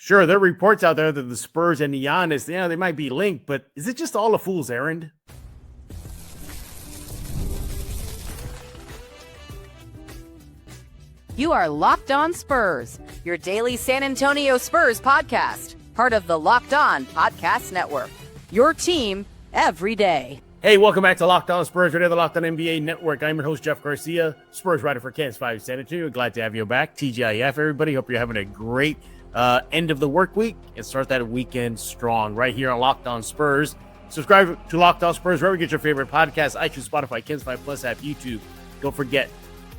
Sure, there are reports out there that the Spurs and Giannis, they might be linked, but is it just all a fool's errand? You are Locked On Spurs, your daily San Antonio Spurs podcast, part of the Locked On Podcast Network. Your team every day. Hey, welcome back to Locked On Spurs, right here, the Locked On NBA Network. I'm your host, Jeff Garcia, Spurs writer for Kansas 5 San Antonio. Glad to have you back. TGIF, everybody. Hope you're having a great end of the work week and start that weekend strong right here on Locked On Spurs. Subscribe to Locked On Spurs wherever you get your favorite podcasts, iTunes, Spotify, Kansas 5 Plus app, YouTube. Don't forget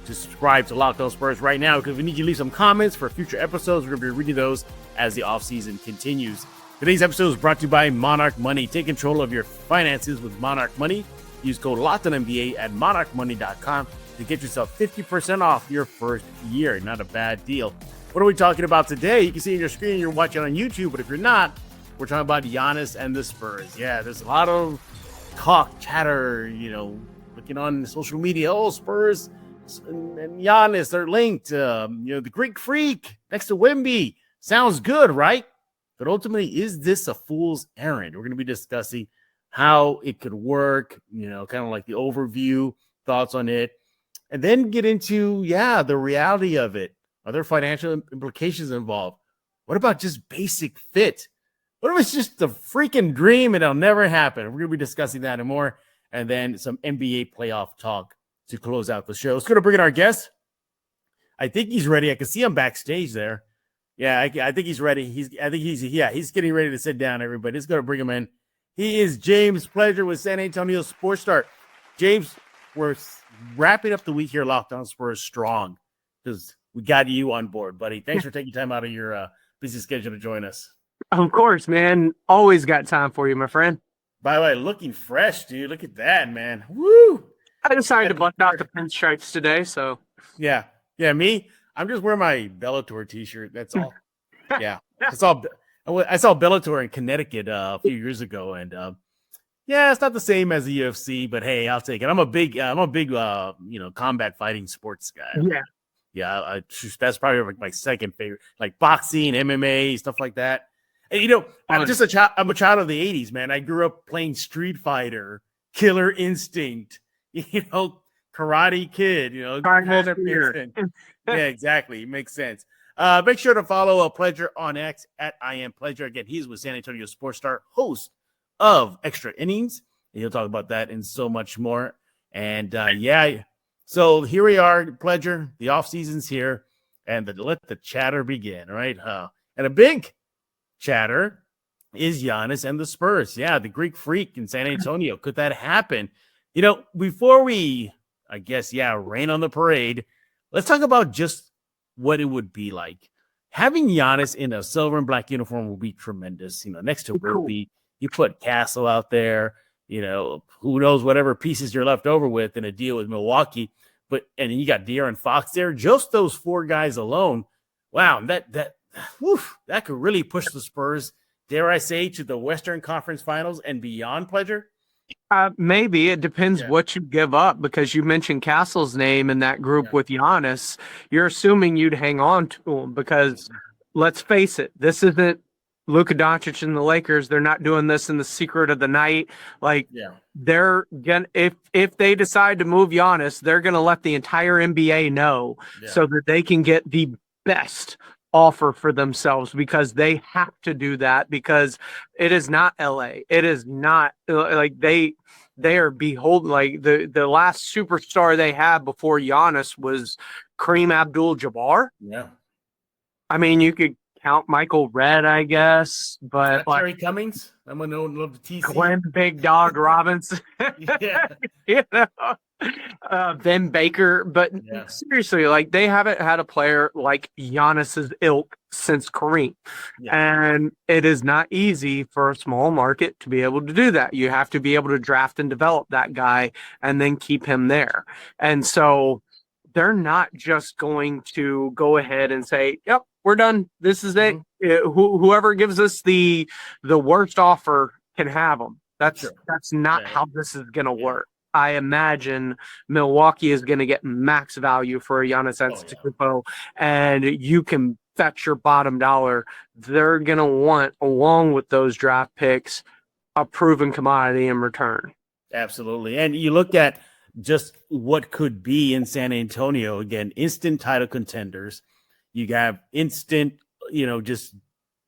to subscribe to Locked On Spurs right now because we need you to leave some comments for future episodes. We're going to be reading those as the offseason continues. Today's episode is brought to you by Monarch Money. Take control of your finances with Monarch Money. Use code LOCKEDONNBA at monarchmoney.com to get yourself 50% off your first year. Not a bad deal. What are we talking about today? You can see on your screen you're watching on YouTube, but if you're not, we're talking about Giannis and the Spurs. Yeah, there's a lot of talk, chatter, looking on social media. Oh, Spurs and Giannis, they're linked. The Greek Freak next to Wemby. Sounds good, right? But ultimately, is this a fool's errand? We're going to be discussing how it could work, kind of like the overview, thoughts on it, and then get into, the reality of it. Are there financial implications involved? What about just basic fit? What if it's just a freaking dream and it'll never happen? We're going to be discussing that and more, and then some NBA playoff talk to close out the show. Let's go to bring in our guest. I think he's ready. I can see him backstage there. Yeah, I think he's ready. He's getting ready to sit down, everybody. Let's go to bring him in. He is James Pledger with San Antonio Sports Start. James, we're wrapping up the week here, Locked On Spurs strong, because we got you on board, buddy. Thanks for taking time out of your busy schedule to join us. Of course, man. Always got time for you, my friend. By the way, looking fresh, dude. Look at that, man. Woo! I decided to button out the pinstripes today, so. Yeah, me. I'm just wearing my Bellator t-shirt. That's all. Yeah, that's all. I saw Bellator in Connecticut a few years ago, and it's not the same as the UFC, but hey, I'll take it. I'm a big combat fighting sports guy. Yeah. That's probably like my second favorite, like boxing, MMA, stuff like that. And I'm just a child. I'm a child of the '80s, man. I grew up playing Street Fighter, Killer Instinct, Karate Kid. Yeah, exactly. It makes sense. Make sure to follow Pledger on X at I Am Pledger. Again, he's with San Antonio Sports Star, host of Extra Innings. And he'll talk about that and so much more. And so here we are, Pledger. The off season's here, and let the chatter begin. All right, and a big chatter is Giannis and the Spurs. Yeah, the Greek Freak in San Antonio. Could that happen? Before we, rain on the parade. Let's talk about just what it would be like. Having Giannis in a silver and black uniform will be tremendous. Next to Ruby, you put Castle out there, who knows whatever pieces you're left over with in a deal with Milwaukee. And then you got De'Aaron Fox there. Just those four guys alone. Wow, that could really push the Spurs, dare I say, to the Western Conference Finals and beyond, Pledger. Maybe it depends what you give up, because you mentioned Castle's name in that group with Giannis. You're assuming you'd hang on to him because, let's face it, this isn't Luka Doncic and the Lakers. They're not doing this in the secret of the night. They're gonna, if they decide to move Giannis, they're gonna let the entire NBA know so that they can get the best offer for themselves, because they have to do that, because it is not LA. It is not like they are beholden. Like the last superstar they had before Giannis was Kareem Abdul-Jabbar. Yeah. I mean, you could count Michael Redd, I guess, but Terry Cummings. I'm gonna love the TC. Glenn Big Dog Robinson. Vin Baker, but seriously, like, they haven't had a player like Giannis's ilk since Kareem, and it is not easy for a small market to be able to do that. You have to be able to draft and develop that guy and then keep him there, and so they're not just going to go ahead and say, "Yep, we're done. This is it. Whoever gives us the worst offer can have them." That's not how this is going to work. I imagine Milwaukee is going to get max value for a Giannis Antetokounmpo, and you can fetch your bottom dollar, they're going to want, along with those draft picks, a proven commodity in return. Absolutely. And you look at just what could be in San Antonio, again, instant title contenders. You have instant, just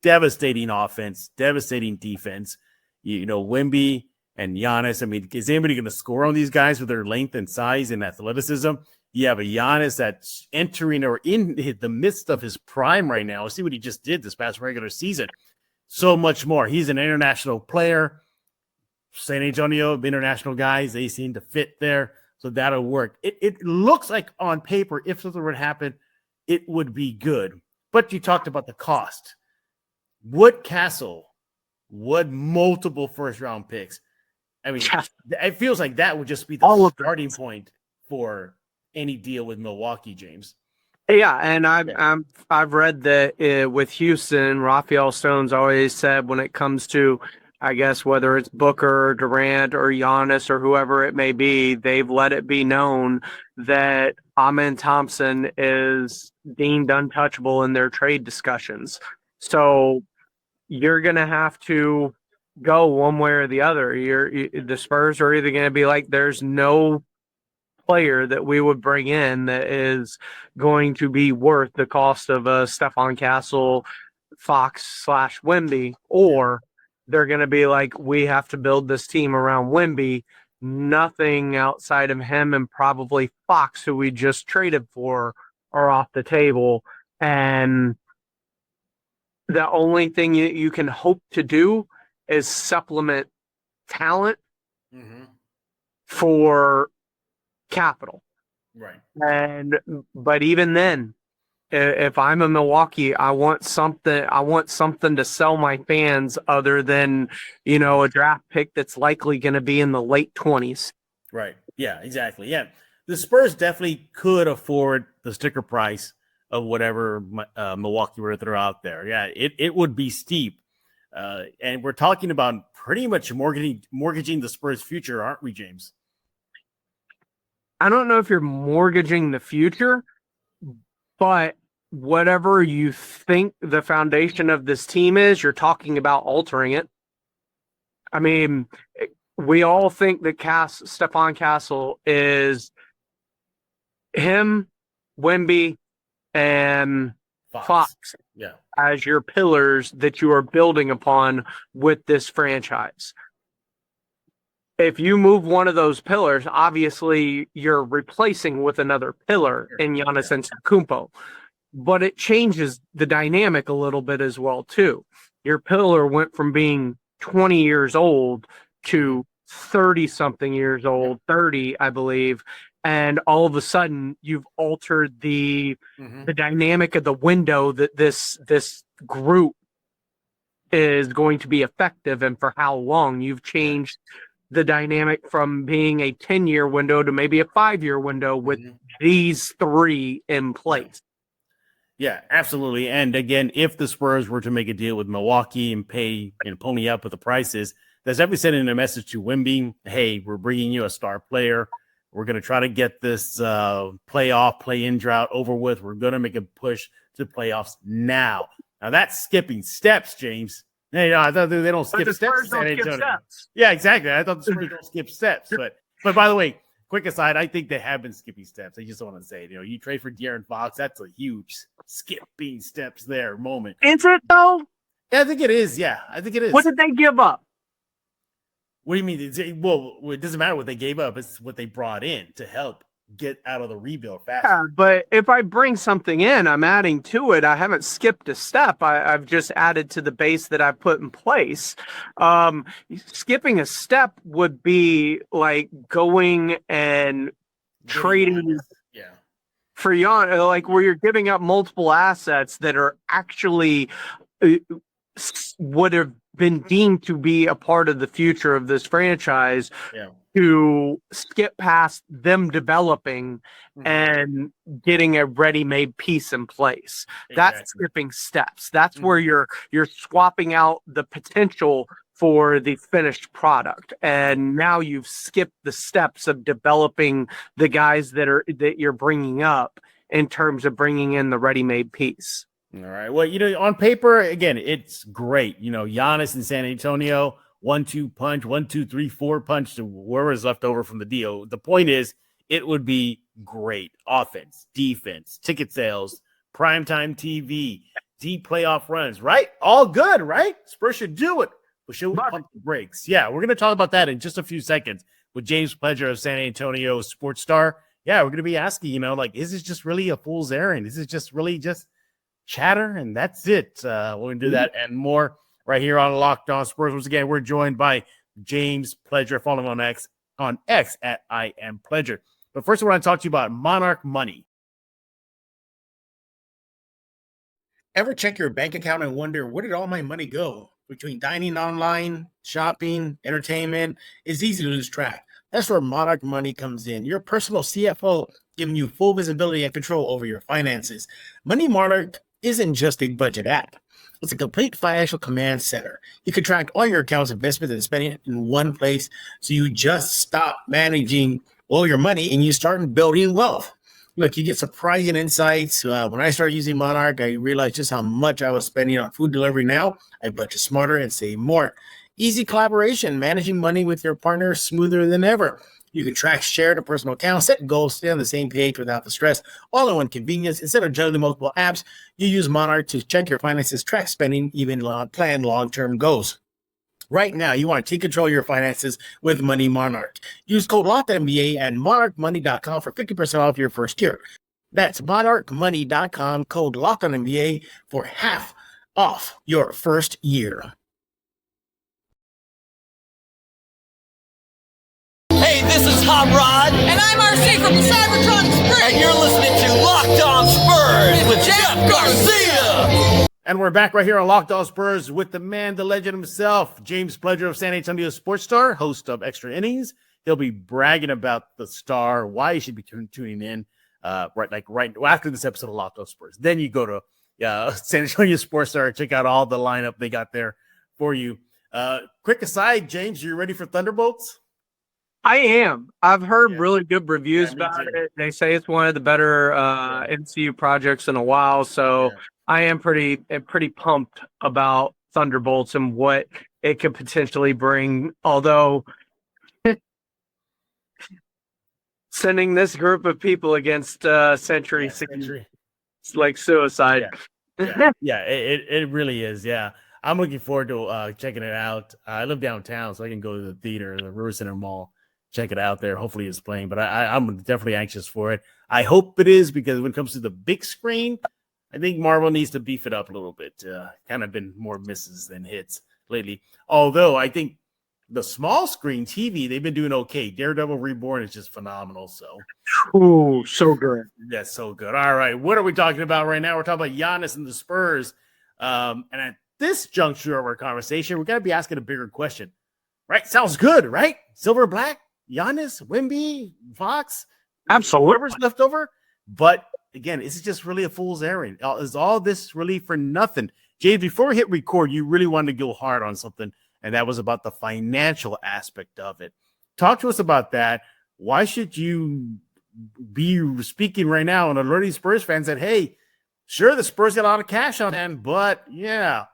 devastating offense, devastating defense. Wemby and Giannis. I mean, is anybody going to score on these guys with their length and size and athleticism? You have a Giannis that's entering or in the midst of his prime right now. See what he just did this past regular season. So much more. He's an international player. San Antonio, international guys, they seem to fit there. So that'll work. It looks like on paper, if something would happen, it would be good. But you talked about the cost. Would Castle, would multiple first-round picks? I mean, it feels like that would just be the starting point for any deal with Milwaukee, James. Yeah, and I've read that with Houston, Rafael Stone's always said when it comes to, I guess, whether it's Booker, Durant, or Giannis, or whoever it may be, they've let it be known that Amen Thompson is deemed untouchable in their trade discussions. So you're going to have to go one way or the other. The Spurs are either going to be like, there's no player that we would bring in that is going to be worth the cost of a Stephon Castle, Fox / Wemby, or they're going to be like, we have to build this team around Wemby. Nothing outside of him and probably Fox, who we just traded for, are off the table. And the only thing you can hope to do is supplement talent for capital. Right. But even then, if I'm a Milwaukee, I want something to sell my fans other than, a draft pick that's likely going to be in the late 20s. Right. Yeah, exactly. Yeah. The Spurs definitely could afford the sticker price of whatever Milwaukee were to throw out there. Yeah, it would be steep. And we're talking about pretty much mortgaging the Spurs' future, aren't we, James? I don't know if you're mortgaging the future, but whatever you think the foundation of this team is, you're talking about altering it. I mean, we all think that Stephon Castle is him, Wemby, and Fox as your pillars that you are building upon with this franchise. If you move one of those pillars, obviously you're replacing with another pillar in Giannis Antetokounmpo. But it changes the dynamic a little bit as well, too. Your pillar went from being 20 years old to 30-something years old, 30, I believe. And all of a sudden, you've altered the dynamic of the window that this group is going to be effective and for how long. You've changed the dynamic from being a 10-year window to maybe a 5-year window with these three in place. Yeah, absolutely. And again, if the Spurs were to make a deal with Milwaukee and pay and pony up with the prices, that's definitely sending a message to Wemby, hey, we're bringing you a star player. We're going to try to get this play-in drought over with. We're going to make a push to playoffs now. Now, that's skipping steps, James. Hey, I thought they don't skip steps. Yeah, exactly. I thought the Spurs don't skip steps. But by the way, quick aside, I think they have been skipping steps. I just don't want to say it. You trade for De'Aaron Fox, that's a huge skipping steps there moment. Is it, though? Yeah, I think it is. Yeah, I think it is. What did they give up? What do you mean? Well, it doesn't matter what they gave up. It's what they brought in to help get out of the rebuild faster. Yeah, but if I bring something in, I'm adding to it. I haven't skipped a step. I've just added to the base that I've put in place. Skipping a step would be like going and trading for Giannis, like where you're giving up multiple assets that are actually would have been deemed to be a part of the future of this franchise. To skip past them developing and getting a ready-made piece in place. That's skipping steps. That's where you're swapping out the potential for the finished product. And now you've skipped the steps of developing the guys that you're bringing up in terms of bringing in the ready-made piece. All right. Well, on paper, again, it's great. Giannis in San Antonio, 1-2 punch, 1-2-3-4 punch to whoever's left over from the deal. The point is, it would be great. Offense, defense, ticket sales, primetime TV, deep playoff runs, right? All good, right? Spurs should do it. We should pump the brakes. Yeah, we're going to talk about that in just a few seconds with James Pledger of San Antonio Sports Star. Yeah, we're going to be asking, is this just really a fool's errand? Is it just really just chatter? And that's it. We're going to do that and more right here on Locked On Spurs. Once again, we're joined by James Pledger. Follow him on X at I Am Pledger. But first, I want to talk to you about Monarch Money. Ever check your bank account and wonder, where did all my money go? Between dining online, shopping, entertainment, it's easy to lose track. That's where Monarch Money comes in. Your personal CFO, giving you full visibility and control over your finances. Money Monarch isn't just a budget app. It's a complete financial command center. You can track all your accounts, investments, and spending in one place, so you just stop managing all your money and you start building wealth. Look, you get surprising insights. When I started using Monarch, I realized just how much I was spending on food delivery. Now I budget smarter and save more. Easy collaboration, managing money with your partner smoother than ever. You can track shared and personal accounts, set goals, stay on the same page without the stress, all in one convenience. Instead of juggling multiple apps, you use Monarch to check your finances, track spending, even plan long-term goals. Right now, you want to take control of your finances with Money Monarch. Use code LOCKEDNBA at monarchmoney.com for 50% off your first year. That's monarchmoney.com, code LOCKEDNBA for half off your first year. Hey, this is Hot Rod. And I'm RC from Cybertron Springs. And you're listening to Locked On Spurs with Jeff Garcia. And we're back right here on Locked On Spurs with the man, the legend himself, James Pledger of San Antonio Sports Star, host of Extra Innings. He'll be bragging about the Star, why you should be tuning in right after this episode of Locked On Spurs. Then you go to San Antonio Sports Star and check out all the lineup they got there for you. Quick aside, James, you ready for Thunderbolts? I am. I've heard really good reviews about it. They say it's one of the better MCU projects in a while. So I am pretty pumped about Thunderbolts and what it could potentially bring. Although sending this group of people against Century, it's like suicide. It really is. Yeah. I'm looking forward to checking it out. I live downtown, so I can go to the theater, the River Center Mall, check it out there. Hopefully it's playing, but I'm definitely anxious for it. I hope it is, because when it comes to the big screen, I think Marvel needs to beef it up a little bit. Kind of been more misses than hits lately. Although I think the small screen TV, they've been doing okay. Daredevil Reborn is just phenomenal. So good. That's so good. All right. What are we talking about right now? We're talking about Giannis and the Spurs. And at this juncture of our conversation, we're going to be asking a bigger question. Right? Sounds good, right? Silver Black, Giannis, Wemby, Fox. Absolutely. Whoever's left over. But again, is it just really a fool's errand? Is all this really for nothing? James, before we hit record, you really wanted to go hard on something, and that was about the financial aspect of it. Talk to us about that. Why should you be speaking right now and alerting Spurs fans that, hey, sure, the Spurs got a lot of cash on hand, but yeah,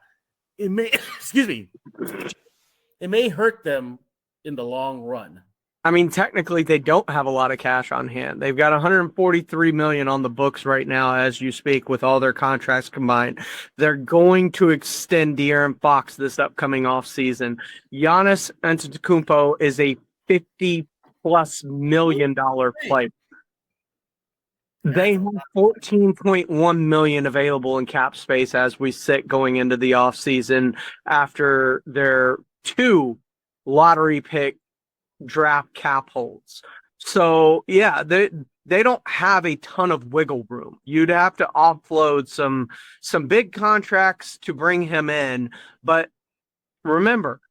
it may, it may hurt them in the long run. I mean, technically, they don't have a lot of cash on hand. They've got $143 million on the books right now as you speak with all their contracts combined. They're going to extend De'Aaron Fox this upcoming offseason. Giannis Antetokounmpo is a $50+ million player. They have $14.1 million available in cap space as we sit going into the offseason after their 2 lottery pick draft cap holds. So yeah, they don't have a ton of wiggle room. You'd have to offload some big contracts to bring him in, but remember,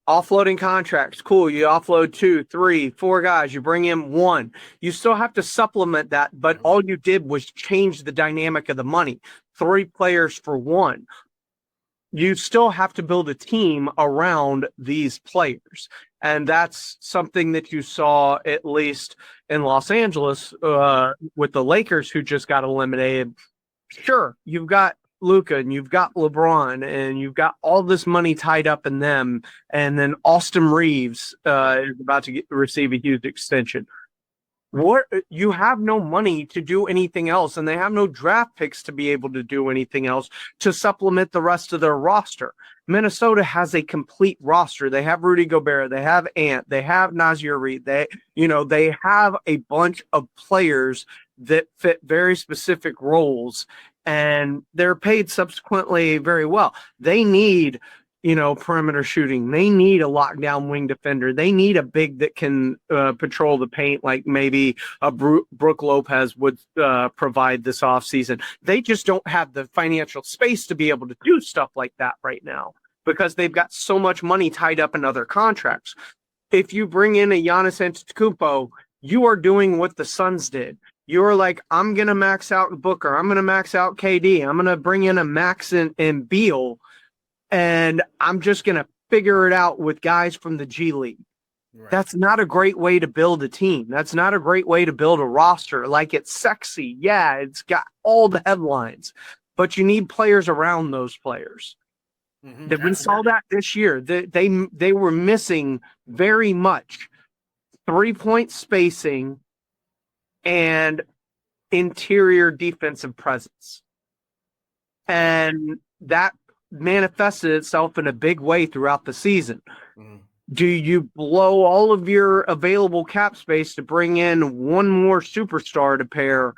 offloading contracts, cool. You offload 2, 3, 4 guys, you bring in 1. You still have to supplement that, but all you did was change the dynamic of the money. 3 players for 1. You still have to build a team around these players. And that's something that you saw at least in Los Angeles with the Lakers, who just got eliminated sure, you've got Luka and you've got LeBron and you've got all this money tied up in them, and then Austin Reeves is about to receive a huge extension. What, you have no money to do anything else, and they have no draft picks to be able to do anything else to supplement the rest of their roster. Minnesota has a complete roster. They have Rudy Gobert, they have Ant, they have Nazir Reed. They have a bunch of players that fit very specific roles, and they're paid subsequently very well. They need, perimeter shooting. They need a lockdown wing defender. They need a big that can patrol the paint, like maybe a Brook Lopez would provide this offseason. They just don't have the financial space to be able to do stuff like that right now because they've got so much money tied up in other contracts. If you bring in a Giannis Antetokounmpo, you are doing what the Suns did. You're like, I'm going to max out Booker. I'm going to max out KD. I'm going to bring in a Max and Beal, and I'm just going to figure it out with guys from the G League. Right. That's not a great way to build a team. That's not a great way to build a roster. Like, it's sexy. Yeah, it's got all the headlines, but you need players around those players. Mm-hmm. We saw that this year. They were missing very much 3-point spacing and interior defensive presence. And that manifested itself in a big way throughout the season. Mm. Do you blow all of your available cap space to bring in one more superstar to pair,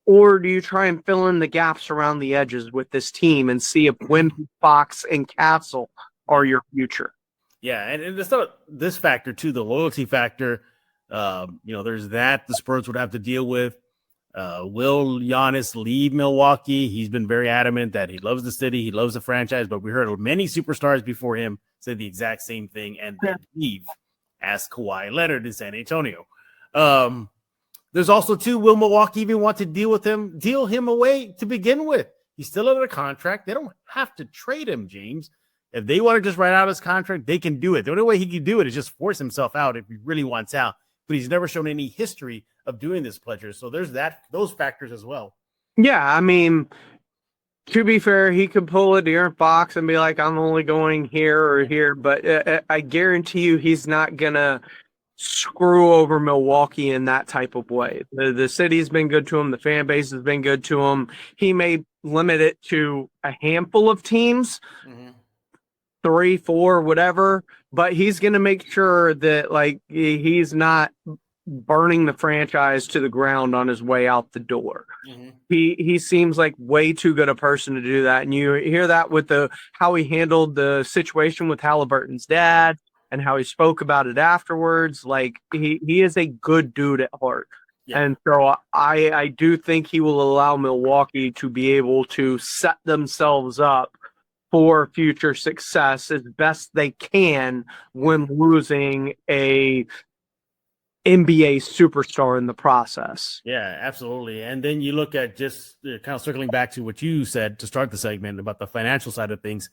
or do you try and fill in the gaps around the edges with this team and see if Wemby, Fox, and Castle are your future? Yeah, and it's not this factor too, the loyalty factor. There's that the Spurs would have to deal with. Will Giannis leave Milwaukee? He's been very adamant that he loves the city, he loves the franchise, but we heard many superstars before him say the exact same thing and then leave. Ask Kawhi Leonard in San Antonio. There's also will Milwaukee even want to deal him away to begin with? He's still under contract. They don't have to trade him, James. If they want to just write out his contract, they can do it. The only way he can do it is just force himself out if he really wants out. But he's never shown any history of doing this, Pledger. So there's those factors as well. Yeah, I mean, to be fair, he could pull a De'Aaron Fox and be like, I'm only going here or here. But I guarantee you he's not going to screw over Milwaukee in that type of way. The city's been good to him. The fan base has been good to him. He may limit it to a handful of teams, 3, 4, whatever, but he's going to make sure that he's not burning the franchise to the ground on his way out the door. Mm-hmm. He seems like way too good a person to do that. And you hear that with how he handled the situation with Halliburton's dad and how he spoke about it afterwards. Like, he is a good dude at heart. Yeah. And so I do think he will allow Milwaukee to be able to set themselves up for future success as best they can when losing a NBA superstar in the process. Yeah, absolutely. And then you look at just kind of circling back to what you said to start the segment about the financial side of things.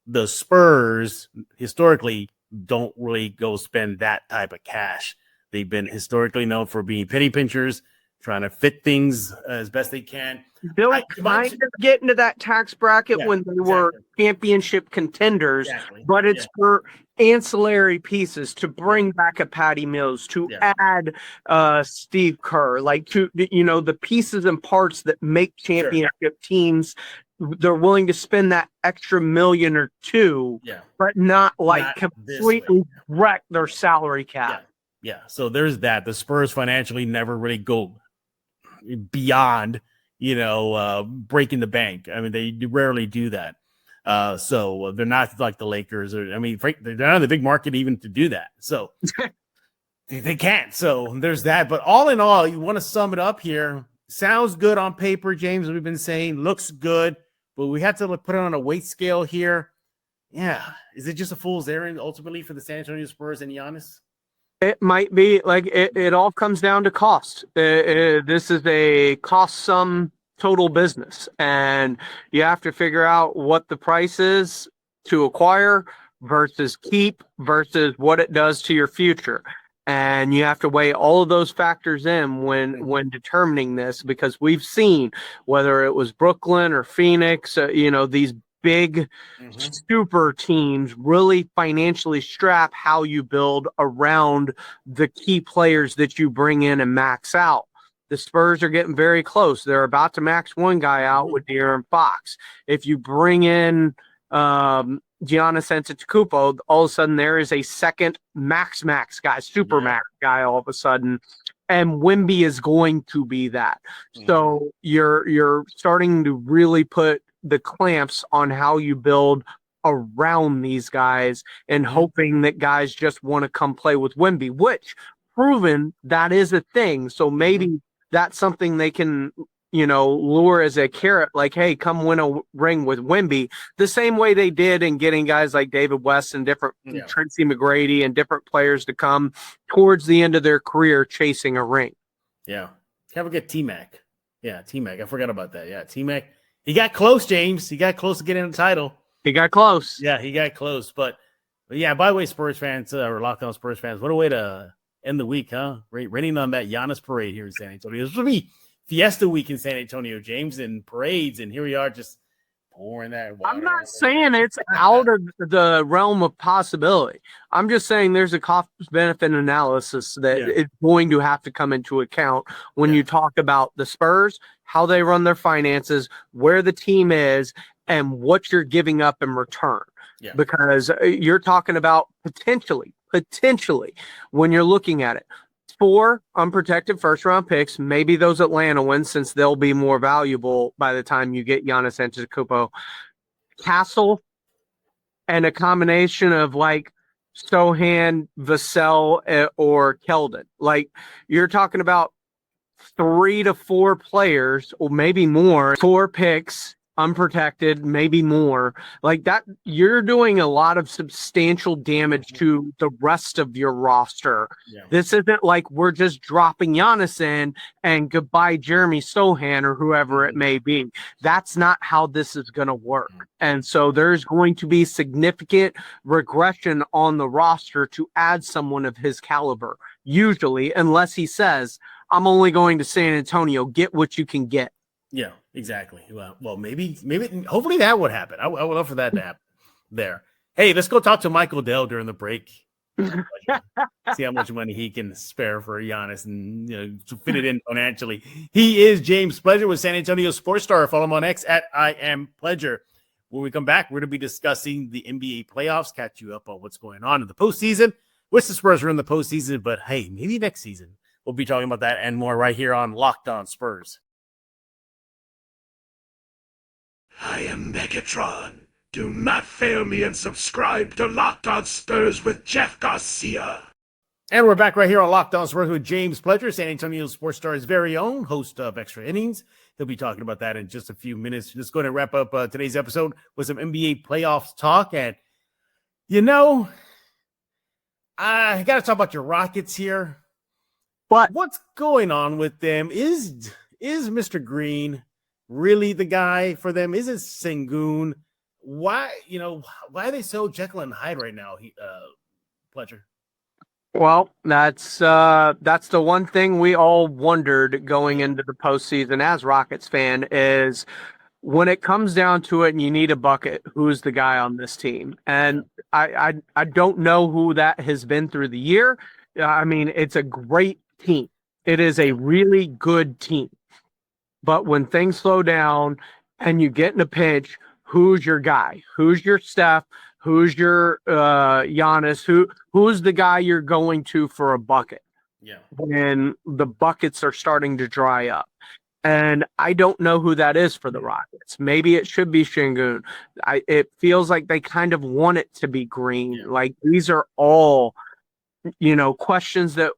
The Spurs historically don't really go spend that type of cash. They've been historically known for being penny pinchers, trying to fit things as best they can. They'll kind of get into that tax bracket when they were championship contenders, but it's for ancillary pieces to bring back a Patty Mills, to add Steve Kerr, the pieces and parts that make championship teams. They're willing to spend that extra $1 million or $2 million, but not completely wreck their salary cap. Yeah. So there's that. The Spurs financially never really go beyond, breaking the bank. I mean, they rarely do that. So they're not like the Lakers, they're not in the big market even to do that. So they can't. So there's that. But all in all, you want to sum it up here. Sounds good on paper, James, we've been saying, looks good, but we have to put it on a weight scale here. Yeah. Is it just a fool's errand ultimately for the San Antonio Spurs and Giannis? It might be. It all comes down to cost. This is a cost sum total business, and you have to figure out what the price is to acquire versus keep versus what it does to your future. And you have to weigh all of those factors in when determining this, because we've seen, whether it was Brooklyn or Phoenix, these big super teams really financially strap how you build around the key players that you bring in and max out. The Spurs are getting very close. They're about to max one guy out with De'Aaron Fox. If you bring in Giannis Antetokounmpo, all of a sudden there is a second max guy, super max guy all of a sudden, and Wemby is going to be that. So you're starting to really put the clamps on how you build around these guys and hoping that guys just want to come play with Wemby, which proven that is a thing. So maybe that's something they can, lure as a carrot, like, hey, come win a ring with Wemby, the same way they did in getting guys like David West and different Tracy McGrady and different players to come towards the end of their career chasing a ring. Yeah. Have a good T-Mac. Yeah, T-Mac. I forgot about that. Yeah, T-Mac. He got close, James. He got close to getting the title. He got close. Yeah, he got close. But yeah, by the way, Spurs fans, or Locked On Spurs fans, what a way to end the week, huh? Raining on that Giannis parade here in San Antonio. This will be Fiesta week in San Antonio, James, and parades, and here we are just pouring that water. I'm not saying it's out of the realm of possibility. I'm just saying there's a cost-benefit analysis that is going to have to come into account when you talk about the Spurs, how they run their finances, where the team is, and what you're giving up in return. Yeah. Because you're talking about potentially, when you're looking at it, 4 unprotected first-round picks, maybe those Atlanta ones, since they'll be more valuable by the time you get Giannis Antetokounmpo, Castle, and a combination of like Sohan, Vassell, or Keldon. Like, you're talking about 3 to 4 players, or maybe more, 4 picks, unprotected, maybe more. Like that, you're doing a lot of substantial damage to the rest of your roster. Yeah. This isn't like we're just dropping Giannis in and goodbye Jeremy Sohan or whoever it may be. That's not how this is going to work. And so there's going to be significant regression on the roster to add someone of his caliber, usually, unless he says, I'm only going to San Antonio, get what you can get. Yeah, exactly. Well, maybe, hopefully that would happen. I would love for that to happen there. Hey, let's go talk to Michael Dell during the break. See how much money he can spare for Giannis and to fit it in financially. He is James Pledger with San Antonio Sports Star. Follow him on X at @IamPledger. When we come back, we're going to be discussing the NBA playoffs, catch you up on what's going on in the postseason. Wish the Spurs were in the postseason, but hey, maybe next season. We'll be talking about that and more right here on Locked On Spurs. I am Megatron. Do not fail me and subscribe to Locked On Spurs with Jeff Garcia. And we're back right here on Locked On Spurs with James Pledger, San Antonio Sports Star's very own host of Extra Innings. He'll be talking about that in just a few minutes. Just going to wrap up today's episode with some NBA playoffs talk. And, I got to talk about your Rockets here. But what's going on with them? Is Mr. Green really the guy for them? Is it Sengun? Why are they so Jekyll and Hyde right now? Pledger. Well, that's the one thing we all wondered going into the postseason as Rockets fan is when it comes down to it and you need a bucket, who's the guy on this team? And I don't know who that has been through the year. I mean, it's a great team. It is a really good team. But when things slow down and you get in a pinch, who's your guy? Who's your Steph? Who's your Giannis? Who's the guy you're going to for a bucket? Yeah. When the buckets are starting to dry up. And I don't know who that is for the Rockets. Maybe it should be Sengun. It feels like they kind of want it to be Green. Yeah. Like these are all, questions that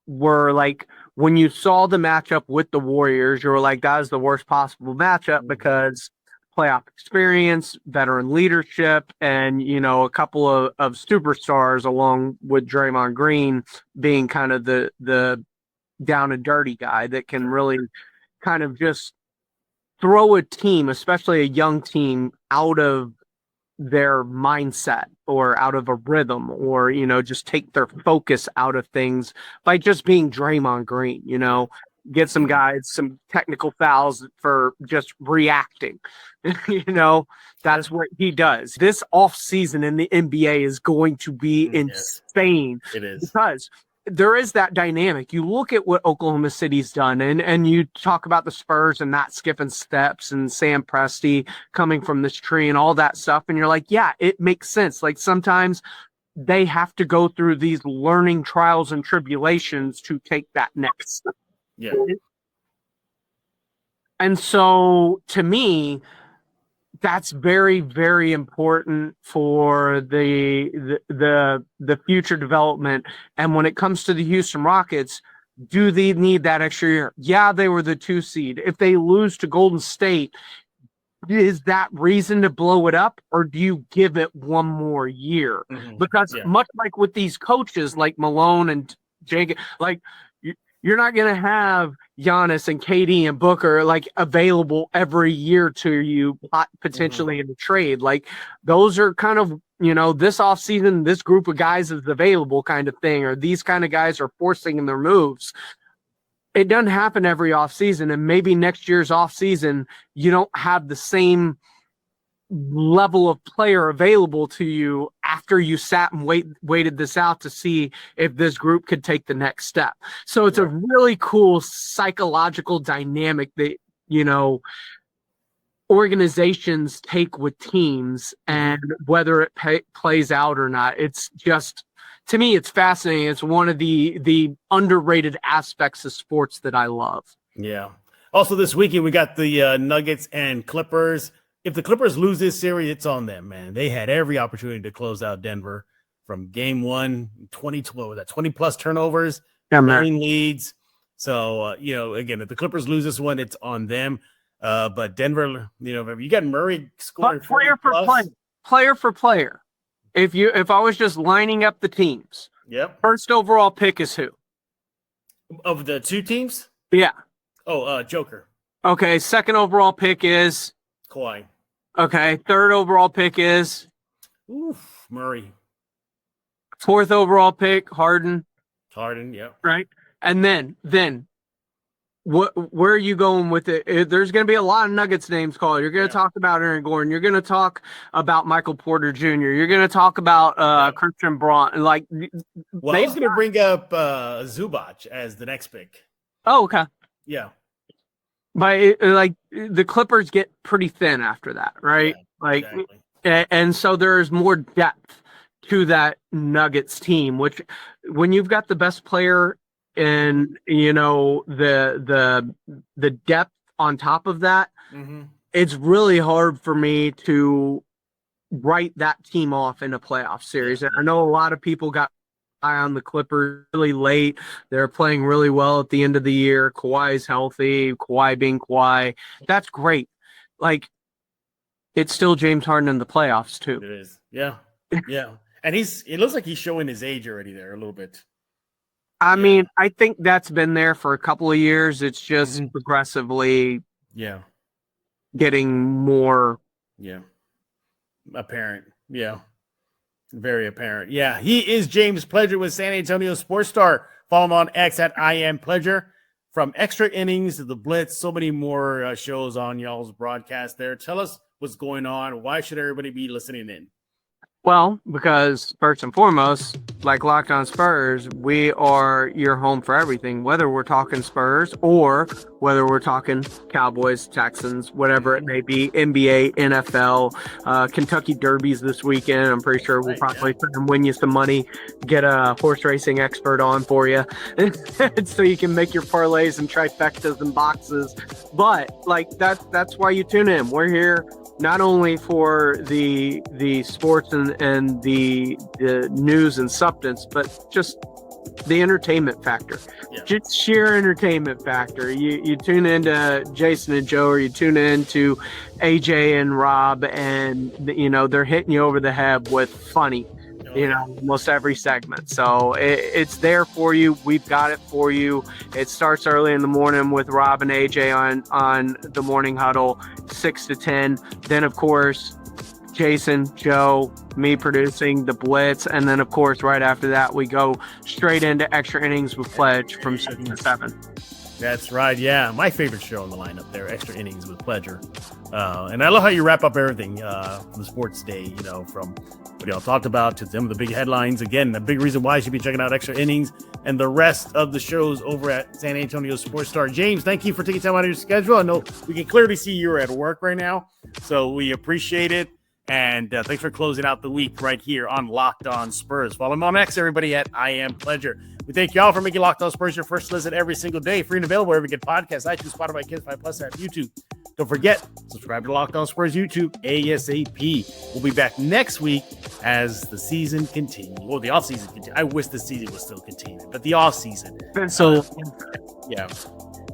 were like when you saw the matchup with the Warriors, you were like, that is the worst possible matchup because playoff experience, veteran leadership, and, a couple of superstars along with Draymond Green being kind of the down and dirty guy that can really kind of just throw a team, especially a young team, out of their mindset or out of a rhythm, or, just take their focus out of things by just being Draymond Green, get some guys some technical fouls for just reacting. That's what he does. This offseason in the NBA is going to be insane. It is. Because there is that dynamic. You look at what Oklahoma City's done, and you talk about the Spurs and not skipping steps and Sam Presti coming from this tree and all that stuff. And you're like, yeah, it makes sense. Like, sometimes they have to go through these learning trials and tribulations to take that next step. Yeah. And so to me, that's very, very important for the future development. And when it comes to the Houston Rockets, do they need that extra year? Yeah, they were the 2 seed. If they lose to Golden State, is that reason to blow it up, or do you give it one more year? Because much like with these coaches like Malone and Jenkins, like, you're not going to have Giannis and KD and Booker like available every year to you potentially in the trade. Like, those are kind of, this offseason, this group of guys is available kind of thing, or these kind of guys are forcing their moves. It doesn't happen every offseason, and maybe next year's offseason, you don't have the same level of player available to you after you sat and waited this out to see if this group could take the next step. So it's a really cool psychological dynamic that, organizations take with teams, and whether it plays out or not, it's just, to me, it's fascinating. It's one of the underrated aspects of sports that I love. Yeah. Also this weekend, we got the Nuggets and Clippers. If the Clippers lose this series, it's on them, man. They had every opportunity to close out Denver from game 1, 20 plus turnovers, 9 leads. So, again, if the Clippers lose this one, it's on them. But Denver, you got Murray scoring player for player. If I was just lining up the teams, first overall pick is who? Of the 2 teams? Yeah. Oh, Joker. Okay, second overall pick is Kawhi. Okay, third overall pick is Murray. Fourth overall pick, Harden. Yeah. Right? And then where are you going with it? There's going to be a lot of Nuggets names called. You're going to talk about Aaron Gordon. You're going to talk about Michael Porter Jr. You're going to talk about Christian Braun. Like, well, I was going to bring up Zubac as the next pick. Oh, okay. Yeah. But the Clippers get pretty thin after that, right? Exactly. And so there's more depth to that Nuggets team, which when you've got the best player and the depth on top of that, it's really hard for me to write that team off in a playoff series. And I know a lot of people got eye on the Clippers really late. They're playing really well at the end of the year. Kawhi's healthy. Kawhi being Kawhi. That's great. Like, it's still James Harden in the playoffs too. It is. Yeah. Yeah. And it looks like he's showing his age already there a little bit. I mean, I think that's been there for a couple of years. It's just progressively getting more apparent. Yeah. Very apparent. Yeah, he is James Pledger with San Antonio Sports Star. Follow him on X at @IamPledger. From Extra Innings to The Blitz, so many more shows on y'all's broadcast there. Tell us what's going on. Why should everybody be listening in? Well, because first and foremost, like Locked On Spurs, we are your home for everything, whether we're talking Spurs or whether we're talking Cowboys, Texans, whatever it may be, NBA, NFL, Kentucky Derbies this weekend. I'm pretty sure we'll probably win you some money, get a horse racing expert on for you so you can make your parlays and trifectas and boxes. But like that's why you tune in. We're here not only for the sports and the news and substance, but just the entertainment factor, just sheer entertainment factor. You tune into Jason and Joe, or you tune into AJ and Rob, and they're hitting you over the head with funny, almost every segment. So it's there for you. We've got it for you. It starts early in the morning with Rob and AJ on the Morning Huddle, 6 to 10. Then of course Jason, Joe, me producing the Blitz, and then of course right after that we go straight into Extra Innings with Pledge from 6 to 7. That's right. Yeah, my favorite show on the lineup there, Extra Innings with Pleasure. And I love how you wrap up everything from the sports day, from what y'all talked about to some of the big headlines. Again, the big reason why you should be checking out Extra Innings and the rest of the shows over at San Antonio Sports Star. James, thank you for taking time out of your schedule. I know we can clearly see you're at work right now, so we appreciate it. And thanks for closing out the week right here on Locked On Spurs. Follow me on X, everybody, at I Am Pleasure. We thank y'all for making Locked On Spurs your first listen every single day. Free and available wherever you get podcasts, iTunes, Spotify, Kids 5 Plus, app, YouTube. Don't forget, subscribe to Locked On Spurs YouTube ASAP. We'll be back next week as the season continues. Well, the offseason continues. I wish the season was still continuing, but the offseason. So, yeah.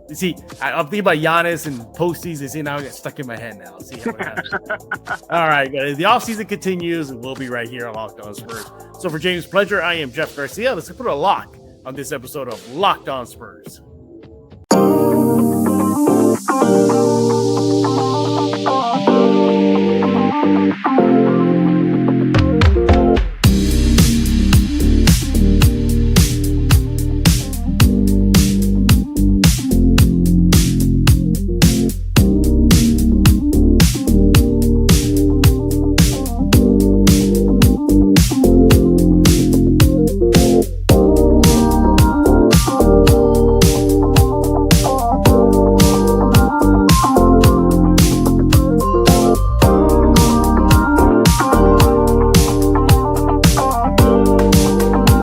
You see, I'm thinking about Giannis and postseason. See, now I get stuck in my head now. See how it happens. All right, guys. The offseason continues, and we'll be right here on Locked On Spurs. So for James Pleasure, I am Jeff Garcia. Let's put a lock on this episode of Locked On Spurs.